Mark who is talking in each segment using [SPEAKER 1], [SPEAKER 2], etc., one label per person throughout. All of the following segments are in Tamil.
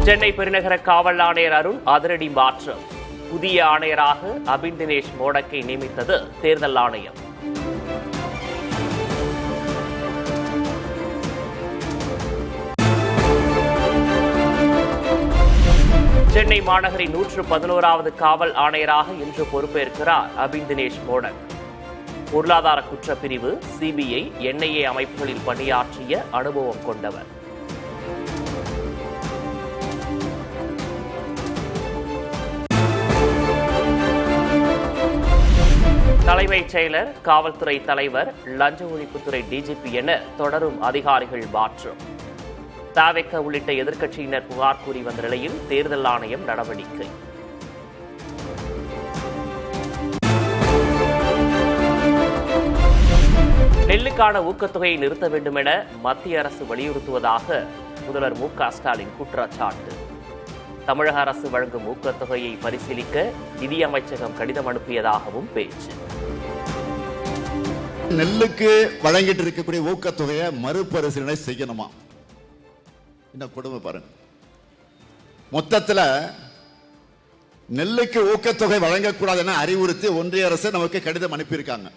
[SPEAKER 1] சென்னை பெருநகர காவல் ஆணையர் அருண் அதிரடி மாற்றம். புதிய ஆணையராக அபின் தினேஷ் மோடக்கை நியமித்தது தேர்தல் ஆணையம். சென்னை மாநகரின் 111வது காவல் ஆணையராக இன்று பொறுப்பேற்கிறார் அபின் தினேஷ் மோடக். பொருளாதார குற்றப்பிரிவு, சிபிஐ, என்ஐஏ அமைப்புகளில் பணியாற்றிய அனுபவம் கொண்டவர். தலைமைச் செயலர், காவல்துறை தலைவர், லஞ்ச ஒழிப்புத்துறை டிஜிபி என தொடரும் அதிகாரிகள் மாற்றம். தவிக உள்ளிட்ட எதிர்க்கட்சியினர் புகார் கூறி வந்த நிலையில் தேர்தல் ஆணையம் நடவடிக்கை. நெல்லுக்கான ஊக்கத்தொகையை நிறுத்த வேண்டும் என மத்திய அரசு வலியுறுத்துவதாக முதல்வர் மு.க.ஸ்டாலின் குற்றச்சாட்டு. தமிழக அரசு வழங்கும் ஊக்கத்தொகையை பரிசீலிக்க நிதியமைச்சகம் கடிதம் அனுப்பியதாகவும் பேச்சு.
[SPEAKER 2] நெல்லுக்கு வழங்கிட்டு இருக்கக்கூடிய ஊக்கத்தொகையை மறுபரிசீலனை செய்யணுமா? இந்த கொடுமை பாருங்க. மொத்தத்தில் நெல்லுக்கு ஊக்கத்தொகை வழங்கக்கூடாது என அறிவுறுத்தி ஒன்றிய அரசு நமக்கு கடிதம் அனுப்பியிருக்காங்க.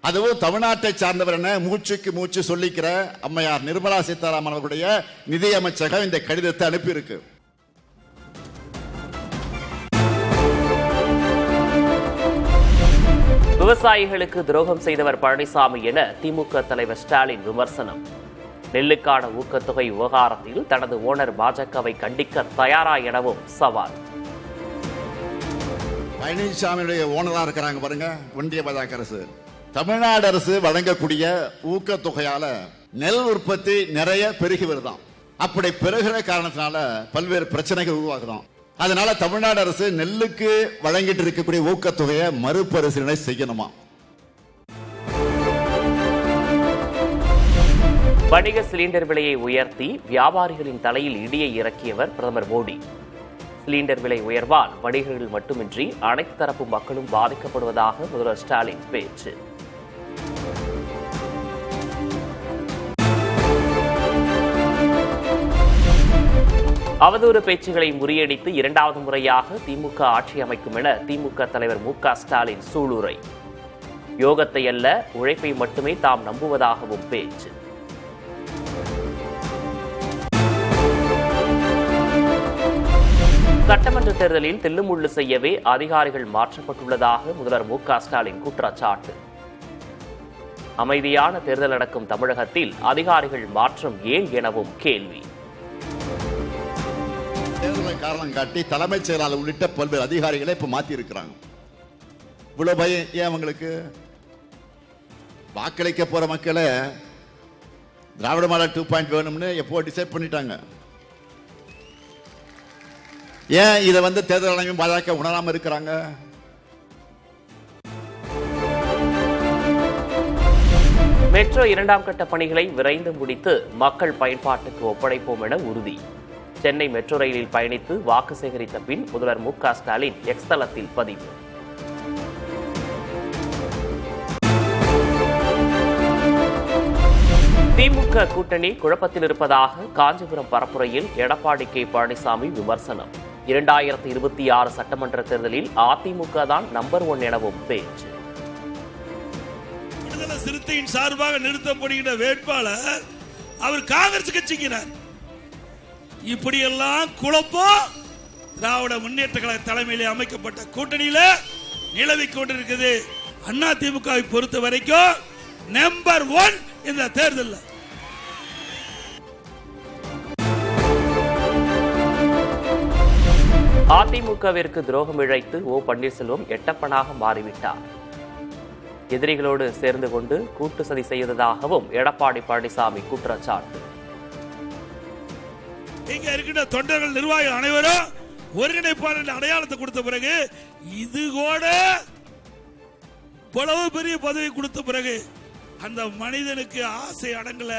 [SPEAKER 2] அதுவும் தமிழ்நாட்டை சார்ந்தவர் என மூச்சுக்கு மூச்சு சொல்லிக்கிற அம்மையார் நிர்மலா சீதாராமன் அவர்களுடைய நிதியமைச்சகம் இந்த கடிதத்தை அனுப்பியிருக்கு.
[SPEAKER 1] விவசாயிகளுக்கு துரோகம் செய்தவர் பழனிசாமி என திமுக தலைவர் ஸ்டாலின் விமர்சனம். நெல்லுக்கான ஊக்கத்தொகை விவகாரத்தில் தனது ஓனர் பாஜகவை கண்டிக்க தயாரா எனவும் சவால்.
[SPEAKER 2] பழனிசாமியுடைய ஓனரா இருக்கிறாங்க பாருங்க ஒன்றிய பாஜக அரசு. தமிழ்நாடு அரசு வழங்கக்கூடிய ஊக்கத்தொகையால நெல் உற்பத்தி நிறைய பெருகி வருதான். அப்படி பெருகிற காரணத்தினால பல்வேறு பிரச்சனைகள் உருவாகுதான். அதனால தமிழ்நாடு அரசு நெல்லுக்கு வழங்கிட்டு இருக்கக்கூடிய ஊக்கத்தொகையை மறுபரிசீலனை செய்யணுமா?
[SPEAKER 1] வணிக சிலிண்டர் விலையை உயர்த்தி வியாபாரிகளின் தலையில் இடியை இறக்கியவர் பிரதமர் மோடி. சிலிண்டர் விலை உயர்வால் வணிகர்கள் மட்டுமின்றி அனைத்து தரப்பு மக்களும் பாதிக்கப்படுவதாக முதல்வர் ஸ்டாலின் பேச்சு. அவதூறு பேச்சுகளை முறியடித்து இரண்டாவது முறையாக திமுக ஆட்சி அமைக்கும் என திமுக தலைவர் மு.க.ஸ்டாலின் சூளுரை. யோகத்தை அல்ல, உழைப்பை மட்டுமே தாம் நம்புவதாகவும் பேச்சு. சட்டமன்ற தேர்தலில் தில்லுமுள்ளு செய்யவே அதிகாரிகள் மாற்றப்பட்டுள்ளதாக முதல்வர் மு.க.ஸ்டாலின் குற்றச்சாட்டு. அமைதியான தேர்தல் நடக்கும் தமிழகத்தில் அதிகாரிகள் மாற்றம் ஏன் எனவும் கேள்வி.
[SPEAKER 2] தேர்தலை காரணம் காட்டி தலைமைச் செயலாளர் உள்ளிட்ட பல்வேறு அதிகாரிகளை இப்ப மாத்தி இருக்கிறாங்க. இவ்வளவு பயம் ஏன் அவங்களுக்கு? வாக்களிக்க போற மக்களை திராவிட மாடல் 2.0 வேணும்னு எப்போ டிசைட் பண்ணிட்டாங்க. ஏன் இதை தேர்தல் ஆணையம் பாஜக உணராம இருக்கிறாங்க?
[SPEAKER 1] மெட்ரோ 2ஆம் கட்ட பணிகளை விரைந்து முடித்து மக்கள் பயன்பாட்டுக்கு ஒப்படைப்போம் என உறுதி. சென்னை மெட்ரோ ரயிலில் பயணித்து வாக்கு சேகரித்த பின் முதல்வர் மு.க.ஸ்டாலின் எக்ஸ் தளத்தில் பதிவு. திமுக கூட்டணி குழப்பத்தில் இருப்பதாக காஞ்சிபுரம் பரப்புரையில் எடப்பாடி கே. பழனிசாமி விமர்சனம். 2026 சட்டமன்ற தேர்தலில் அதிமுக தான் நம்பர் 1 எனவும் பேச்சு.
[SPEAKER 3] விடுதலை சிறுத்தையின் சார்பாக நிறுத்தப்படுகின்ற வேட்பாளர் அவர் காங்கிரஸ் கட்சிக்கிறார். இப்படியெல்லாம் குழப்பம் திராவிட முன்னேற்ற கழக தலைமையிலே அமைக்கப்பட்ட கூட்டணியில நிலவிக் கொண்டிருக்கிறது. அதிமுகவை பொறுத்த வரைக்கும் நம்பர் 1 இந்த தேர்தல்.
[SPEAKER 1] அதிமுகவிற்கு துரோகம் இழைத்து ஓ பன்னீர்செல்வம் எட்டப்பனாக மாறிவிட்டார். எதிரிகளோடு சேர்ந்து கொண்டு கூட்டு சதி செய்ததாகவும் எடப்பாடி பழனிசாமி குற்றச்சாட்டு.
[SPEAKER 3] இங்க இருக்கின்ற தொண்டர்கள், நிர்வாகிகள் அனைவரும் ஒருங்கிணைப்பாளர் அடையாளத்தை கொடுத்த பிறகு, இது கூட இவ்வளவு பெரிய பதவி கொடுத்த பிறகு அந்த மனிதனுக்கு ஆசை அடங்கல.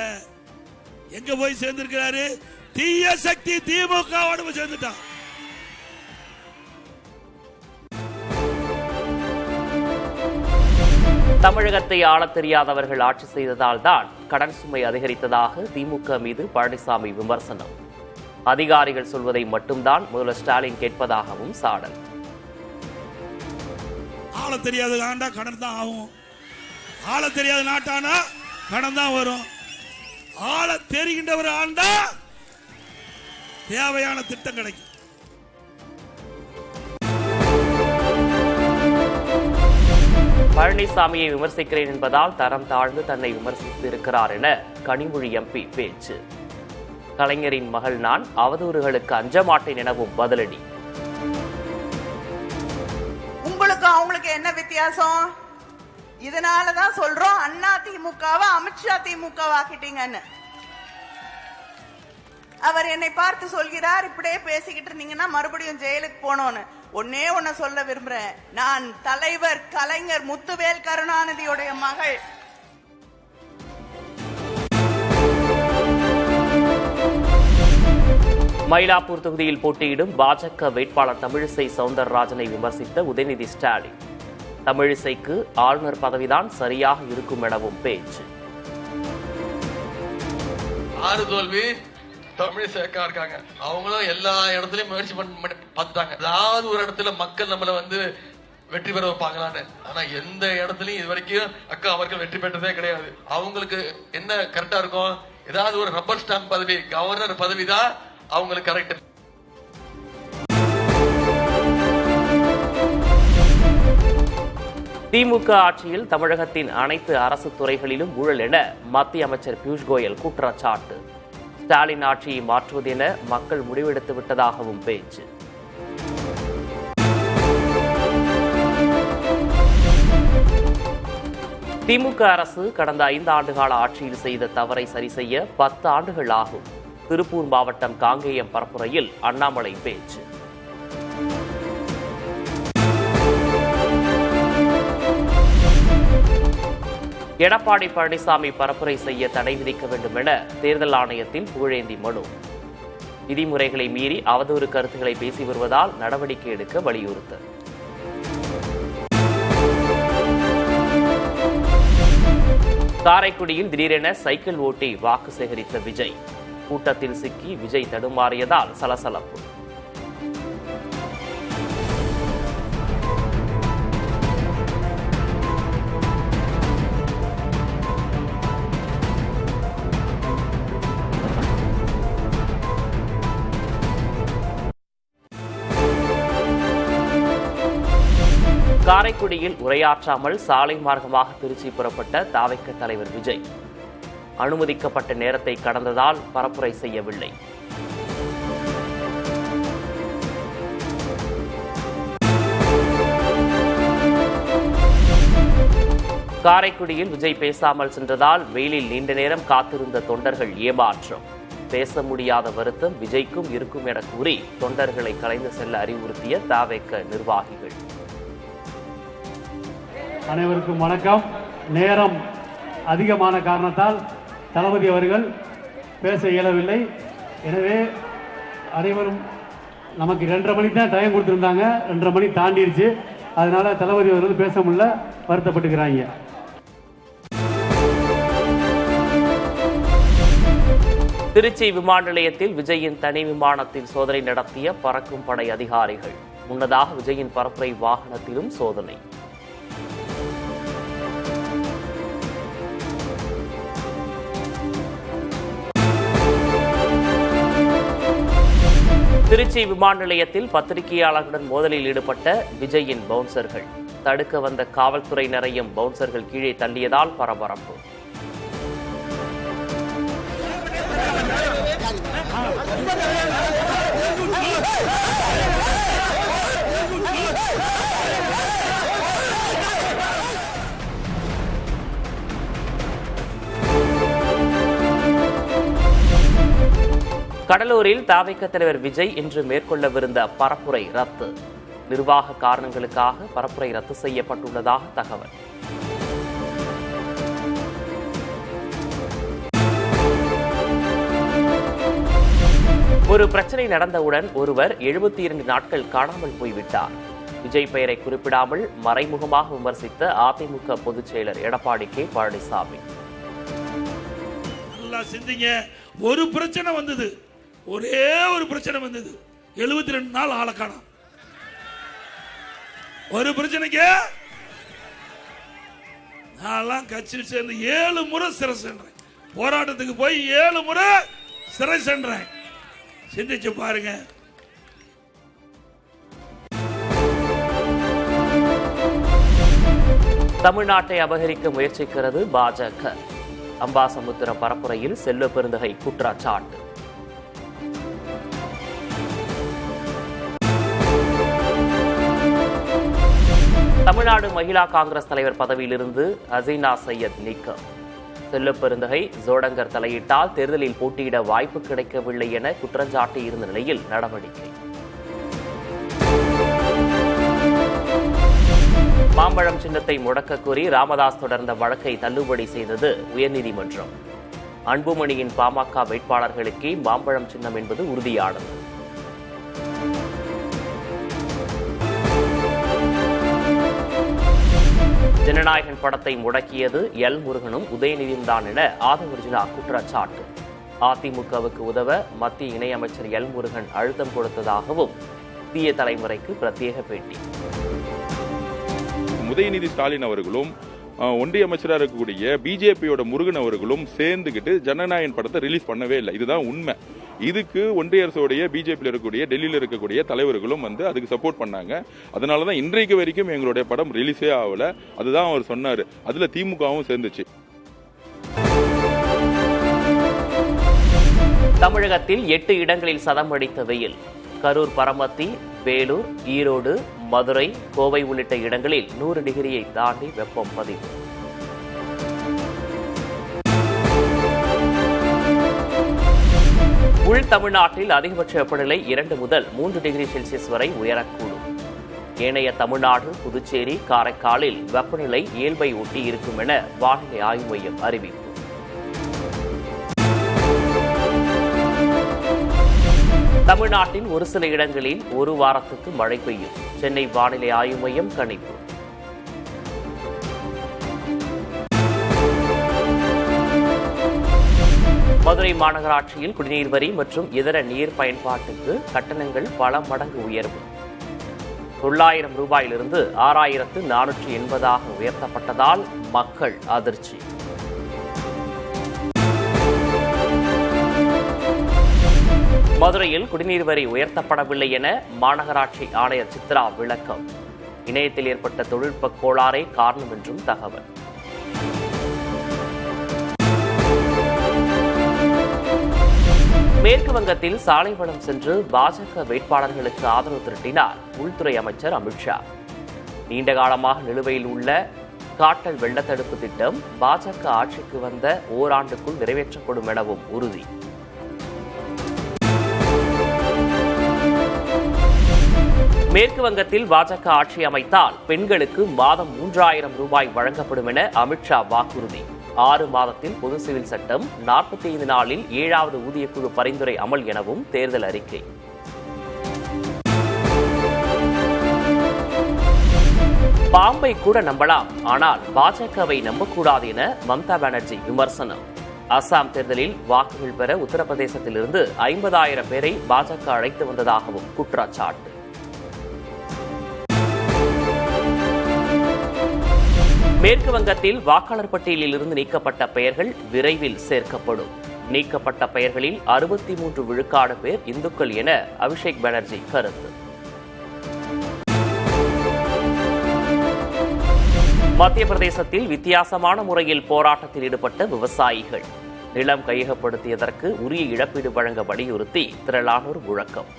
[SPEAKER 3] எங்க போய் சேர்ந்திருக்கிறாரு? தீய சக்தி திமுகவோடு சேர்ந்துட்டான்.
[SPEAKER 1] தமிழகத்தை ஆளத் தெரியாதவர்கள் ஆட்சி செய்ததால் தான் கடன் சுமை அதிகரித்ததாக திமுக மீது பழனிசாமி விமர்சனம். அதிகாரிகள் சொல்வதை மட்டும்தான் முதல்வர் ஸ்டாலின் கேட்பதாகவும் சாடல்.
[SPEAKER 3] ஆள தெரியாத ஆண்டா கடன் தான் ஆகும், ஆள தெரியாத நாட்டானா கடன் தான் வரும். ஆள தெரிகின்றவர் ஆண்டா தேவையான திட்டம் கிடைக்கும்.
[SPEAKER 1] பழனிசாமியை விமர்சிக்கிறேன் என்பதால் தரம் தாழ்ந்து தன்னை விமர்சித்து இருக்கிறார் என கனிமொழி எம்பி பேச்சு. கலைஞரின் மகள் நான், அவதூறுகளுக்கு அஞ்ச மாட்டேன் எனவும் பதிலடி.
[SPEAKER 4] உங்களுக்கு அவங்களுக்கு என்ன வித்தியாசம்? இதனாலதான் சொல்றோம் அண்ணா திமுகவை அமித்ஷா திமுகவை ஆக்கிட்டீங்கன்னு. அவர் என்னை பார்த்து சொல்கிறார், இப்படியே பேசிக்கிட்டு இருந்தீங்கன்னா மறுபடியும் ஜெயிலுக்கு போனோன்னு. ஒன்னே ஒன்ன சொல்ல விரும்புறேன், நான் தலைவர் கலைஞர் முத்துவேல் கருணாநிதியுடைய மகள்.
[SPEAKER 1] மயிலாப்பூர் தொகுதியில் போட்டியிடும் பாஜக வேட்பாளர் தமிழிசை சவுந்தரராஜனை விமர்சித்த உதயநிதி ஸ்டாலின், தமிழிசைக்கு ஆளுநர் பதவிதான் சரியாக இருக்கும் எனவும் பேச்சு.
[SPEAKER 5] 6 தோல்வி தமிழிசைக்கா இருக்காங்க. அவங்களும் எல்லா இடத்துலயும் முயற்சி பார்த்துட்டாங்க, ஏதாவது ஒரு இடத்துல மக்கள் நம்மள வெற்றி பெற வைப்பாங்களான்னு. ஆனா எந்த இடத்துலயும் இது வரைக்கும் அக்கா அவர்கள் வெற்றி பெற்றதே கிடையாது. அவங்களுக்கு என்ன கரெக்டா இருக்கும், ஏதாவது ஒரு ரப்பர் ஸ்டாம்ப் பதவி, கவர்னர் பதவி தான் அவங்களுக்கு கரெக்ட்.
[SPEAKER 1] திமுக ஆட்சியில் தமிழகத்தின் அனைத்து அரசு துறைகளிலும் ஊழல் என மத்திய அமைச்சர் பியூஷ் கோயல் குற்றச்சாட்டு. ஸ்டாலின் ஆட்சியை மாற்றுவது என மக்கள் முடிவெடுத்து விட்டதாகவும் பேச்சு. திமுக அரசு கடந்த 5 ஆண்டுகால ஆட்சியில் செய்த தவறை சரி செய்ய 10 ஆண்டுகள் ஆகும். திருப்பூர் மாவட்டம் காங்கேயம் பரப்புரையில் அண்ணாமலை பேச்சு. எடப்பாடி பழனிசாமி பரப்புரை செய்ய தடை விதிக்க வேண்டும் என தேர்தல் ஆணையத்தில் புகழேந்தி மனு. விதிமுறைகளை மீறி அவதூறு கருத்துக்களை பேசி வருவதால் நடவடிக்கை எடுக்க வலியுறுத்தல். காரைக்குடியில் திடீரென சைக்கிள் ஓட்டி வாக்கு சேகரித்த விஜய், கூட்டத்தில் சிக்கி விஜய் தடுமாறியதால் சலசலப்பு. காரைக்குடியில் உரையாற்றாமல் சாலை மார்க்கமாக திருச்சி புறப்பட்ட தாவைக்க தலைவர் விஜய், அனுமதிக்கப்பட்ட நேரத்தை கடந்ததால் பரப்புரை செய்யவில்லை. காரைக்குடியில் விஜய் பேசாமல் சென்றதால் வெயிலில் நீண்ட நேரம் காத்திருந்த தொண்டர்கள் ஏமாற்றம். பேச முடியாத வருத்தம் விஜய்க்கும் இருக்கும் என கூறி தொண்டர்களை கலைந்து செல்ல அறிவுறுத்திய தாவைக்க நிர்வாகிகள்.
[SPEAKER 6] அனைவருக்கும் வணக்கம். நேரம் அதிகமான காரணத்தால் தளபதி அவர்கள் பேச இயலவில்லை. எனவே அனைவரும் நமக்கு 2:30 மணிக்கு தான் டைம் கொடுத்துருந்தாங்க, 2:30 மணி தாண்டிடுச்சு. அதனால தளபதி அவர்கள் பேச முடியல, வருத்தப்பட்டுக்கிறாங்க.
[SPEAKER 1] திருச்சி விமான நிலையத்தில் விஜயின் தனி விமானத்தில் சோதனை நடத்திய பறக்கும் படை அதிகாரிகள். முன்னதாக விஜயின் பரப்புரை வாகனத்திலும் சோதனை. திருச்சி விமான நிலையத்தில் பத்திரிகையாளர்களுடன் மோதலில் ஈடுபட்ட விஜயின் பவுன்சர்கள். தடுக்க வந்த காவல்துறையினரையும் பவுன்சர்கள் கீழே தள்ளியதால் பரபரப்பு. கடலூரில் தாவைக்க தலைவர் விஜய் இன்று மேற்கொள்ளவிருந்த பரப்புரை ரத்து. நிர்வாக காரணங்களுக்காக பரப்புரை ரத்து செய்யப்பட்டுள்ளதாக தகவல். ஒரு பிரச்சனை நடந்தவுடன் ஒருவர் 72 நாட்கள் காணாமல் போய்விட்டார். விஜய் பெயரை குறிப்பிடாமல் மறைமுகமாக விமர்சித்த அதிமுக பொதுச் செயலர் எடப்பாடி கே பழனிசாமி.
[SPEAKER 3] ஒரு பிரச்சனை வந்தது, ஒரே ஒரு பிரச்சனை வந்தது, 72 நாள் ஆளை காணோம். ஒரு பிரச்சனைக்கு நான் கட்சியில் சேர்ந்து 7 முறை சிறை சென்றேன். போராட்டத்துக்கு போய் 7 முறை சிறை சென்றேன். சிந்திச்சு பாருங்க.
[SPEAKER 1] தமிழ்நாட்டை அபகரிக்க முயற்சிக்கிறது பாஜக. அம்பாசமுத்திரம் பரப்புரையில் செல்வ பெருந்தகை குற்றச்சாட்டு. தமிழ்நாடு மகிழா காங்கிரஸ் தலைவர் பதவியிலிருந்து ஹசீனா சையத் நீக்கம். செல்வ பெருந்தகை ஜோடங்கர் தலையிட்டால் தேர்தலில் போட்டியிட வாய்ப்பு கிடைக்கவில்லை என குற்றஞ்சாட்டி இருந்த நிலையில் நடவடிக்கை. மாம்பழம் சின்னத்தை முடக்க கோரி ராமதாஸ் தொடர்ந்த வழக்கை தள்ளுபடி செய்தது உயர்நீதிமன்றம். அன்புமணியின் பாமக வேட்பாளர்களுக்கே மாம்பழம் சின்னம் என்பது உறுதியானது. ஜனநாயகன் படத்தை முடக்கியது எல் முருகனும் உதயநிதியும் தான் என ஆதவர்ஜுனா குற்றச்சாட்டு. அதிமுகவுக்கு உதவ மத்திய இணையமைச்சர் எல் முருகன் அழுத்தம் கொடுத்ததாகவும் புதிய தலைமுறைக்கு பிரத்யேக பேட்டி.
[SPEAKER 7] உதயநிதி ஸ்டாலின் அவர்களும் ஒன்றிய அமைச்சராக இருக்கக்கூடிய பிஜேபியோட முருகன் அவர்களும் சேர்ந்துகிட்டு ஜனநாயகன் படத்தை ரிலீஸ் பண்ணவே இல்லை. இதுதான் உண்மை. இதுக்கு ஒன்றிய அரசுடைய பிஜேபியில் இருக்கக்கூடிய டெல்லியில் இருக்கக்கூடிய தலைவர்களும் அதுக்கு சப்போர்ட் பண்ணாங்க. அதனால தான் இன்றைக்கு வரைக்கும் எங்களுடைய படம் ரிலீஸே ஆகல. அதுதான் அவர் சொன்னார். அதுல திமுகவும் சேர்ந்துச்சு.
[SPEAKER 1] தமிழகத்தில் 8 இடங்களில் சதம் அடித்த வெயில். கரூர், பரமத்தி, வேலூர், ஈரோடு, மதுரை, கோவை உள்ளிட்ட இடங்களில் 100 டிகிரியை தாண்டி வெப்பம் பதிவு. உள் தமிழ்நாட்டில் அதிகபட்ச வெப்பநிலை 2 முதல் 3 டிகிரி செல்சியஸ் வரை உயரக்கூடும். ஏனைய தமிழ்நாடு, புதுச்சேரி, காரைக்காலில் வெப்பநிலை இயல்பை ஒட்டி இருக்கும் என வானிலை ஆய்வு மையம் அறிவிப்பு. தமிழ்நாட்டின் ஒரு சில இடங்களில் 1 வாரத்துக்கு மழை பெய்யும். சென்னை வானிலை ஆய்வு மையம் கணிப்பு. மதுரை மாநகராட்சியில் குடிநீர் வரி மற்றும் இதர நீர் பயன்பாட்டுக்கு கட்டணங்கள் பல மடங்கு உயர்வு. 900 ரூபாயிலிருந்து 6480 உயர்த்தப்பட்டதால் மக்கள் அதிர்ச்சி. மதுரையில் குடிநீர் வரி உயர்த்தப்படவில்லை என மாநகராட்சி ஆணையர் சித்ரா விளக்கம். இணையத்தில் ஏற்பட்ட தொழில்நுட்ப கோளாறே காரணம் என்றும் தகவல். மேற்கு வங்கத்தில் சாலை வலம் சென்று பாஜக வேட்பாளர்களுக்கு ஆதரவு திரட்டினார் உள்துறை அமைச்சர் அமித்ஷா. நீண்ட காலமாக நிலுவையில் உள்ள காட்டல் வெள்ளத்தடுப்பு திட்டம் பாஜக ஆட்சிக்கு வந்த ஓராண்டுக்குள் நிறைவேற்றப்படும் எனவும் உறுதி. மேற்கு வங்கத்தில் பாஜக ஆட்சி அமைத்தால் பெண்களுக்கு மாதம் 3000 ரூபாய் வழங்கப்படும் என அமித்ஷா வாக்குறுதி. 6 மாதத்தில் பொது சிவில் சட்டம், 45 நாளில் 7வது ஊதியக்குழு பரிந்துரை அமல் எனவும் தேர்தல் அறிக்கை. பாம்பை கூட நம்பலாம், ஆனால் பாஜகவை நம்பக்கூடாது என மம்தா பானர்ஜி விமர்சனம். அசாம் தேர்தலில் வாக்குகள் பெற உத்தரப்பிரதேசத்திலிருந்து 50,000 பேரை பாஜக அழைத்து வந்ததாகவும் குற்றச்சாட்டு. மேற்கு வங்கத்தில் வாக்காளர் பட்டியலில் இருந்து நீக்கப்பட்ட பெயர்கள் விரைவில் சேர்க்கப்படும். நீக்கப்பட்ட பெயர்களில் 63 விழுக்காடு பேர் இந்துக்கள் என அபிஷேக் பானர்ஜி கருத்து. மத்திய பிரதேசத்தில் வித்தியாசமான முறையில் போராட்டத்தில் ஈடுபட்ட விவசாயிகள். நிலம் கையகப்படுத்தியதற்கு உரிய இழப்பீடு வழங்க வலியுறுத்தி திரளானோர் முழக்கம்.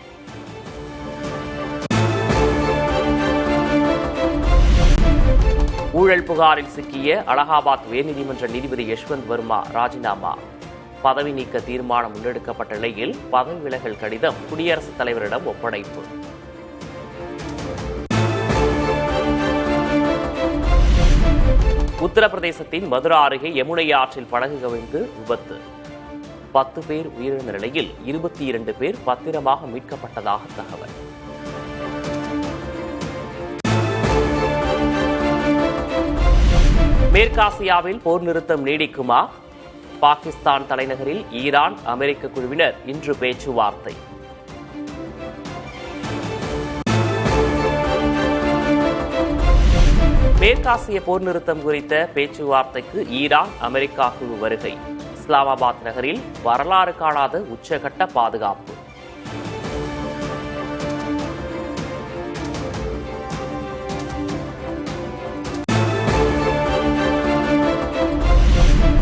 [SPEAKER 1] ஊழல் புகாரில் சிக்கிய அலகாபாத் உயர்நீதிமன்ற நீதிபதி யஷ்வந்த் வர்மா ராஜினாமா. பதவி நீக்க தீர்மானம் முன்னெடுக்கப்பட்ட நிலையில் பதவி விலகல் கடிதம் குடியரசுத் தலைவரிடம் ஒப்படைப்பு. உத்தரப்பிரதேசத்தின் மதுரா அருகே யமுனை ஆற்றில் படகு கவிழ்ந்து விபத்து. 10 பேர் உயிரிழந்த நிலையில் 22 பேர் பத்திரமாக மீட்கப்பட்டதாக தகவல். மேற்காசியாவில் போர் நிறுத்தம் நீடிக்குமா? பாகிஸ்தான் தலைநகரில் ஈரான் அமெரிக்க குழுவினர் இன்று பேச்சுவார்த்தை. மேற்காசிய போர் நிறுத்தம் குறித்த பேச்சுவார்த்தைக்கு ஈரான் அமெரிக்கா குழு வருகை. இஸ்லாமாபாத் நகரில் வரலாறு காணாத உச்சகட்ட பாதுகாப்பு.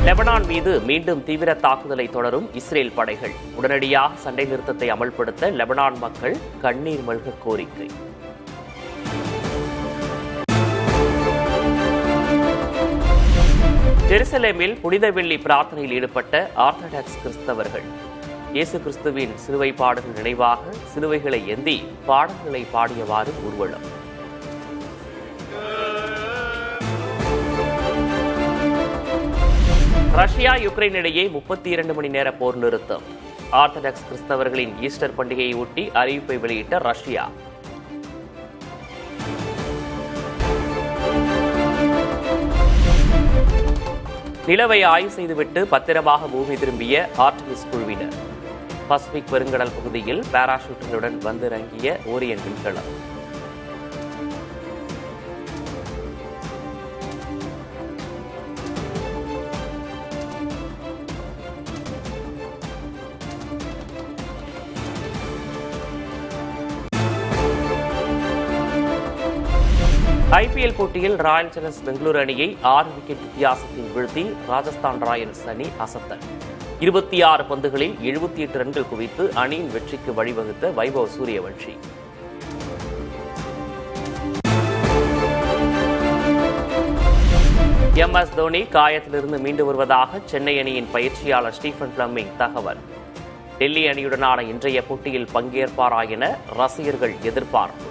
[SPEAKER 1] லெபனான் மீது மீண்டும் தீவிர தாக்குதலை தொடரும் இஸ்ரேல் படைகள். உடனடியாக சண்டை நிறுத்தத்தை அமல்படுத்த லெபனான் மக்கள் கண்ணீர் மல்க கோரிக்கை. ஜெருசலேமில் புனித வெள்ளி பிரார்த்தனையில் ஈடுபட்ட ஆர்த்தடாக்ஸ் கிறிஸ்தவர்கள். இயேசு கிறிஸ்துவின் சிலுவை பாடுகள் நினைவாக சிலுவைகளை ஏந்தி பாடல்களை பாடியவாறு ஊர்வலம். ரஷ்யா யுக்ரைன் இடையே 32 மணி நேர போர் நிறுத்தம். ஆர்த்தடாக்ஸ் கிறிஸ்தவர்களின் ஈஸ்டர் பண்டிகையை ஒட்டி அறிவிப்பை வெளியிட்ட ரஷ்யா. நிலவை ஆய்வு செய்துவிட்டு பத்திரமாக பூமி திரும்பிய ஆர்டமிஸ் குழுவினர். பசிபிக் பெருங்கடல் பகுதியில் பாராசூட்டுகளுடன் வந்திறங்கிய ஓரியன் விண்கலம். ஐபிஎல் போட்டியில் ராயல் சேலஞ்சர்ஸ் பெங்களூரு அணியை 6 விக்கெட் வித்தியாசத்தில் வீழ்த்தி ராஜஸ்தான் ராயல்ஸ் அணி அசத்தல். 26 பந்துகளில் 78 ரன்கள் குவித்து அணியின் வெற்றிக்கு வழிவகுத்த வைபவ் சூரியவன்ஷி. MS தோனி காயத்திலிருந்து மீண்டு வருவதாக சென்னை அணியின் பயிற்சியாளர் ஸ்டீஃபன் பிளமிங் தகவல். டெல்லி அணியுடனான இன்றைய போட்டியில் பங்கேற்பாரா என ரசிகர்கள் எதிர்பார்ப்பு.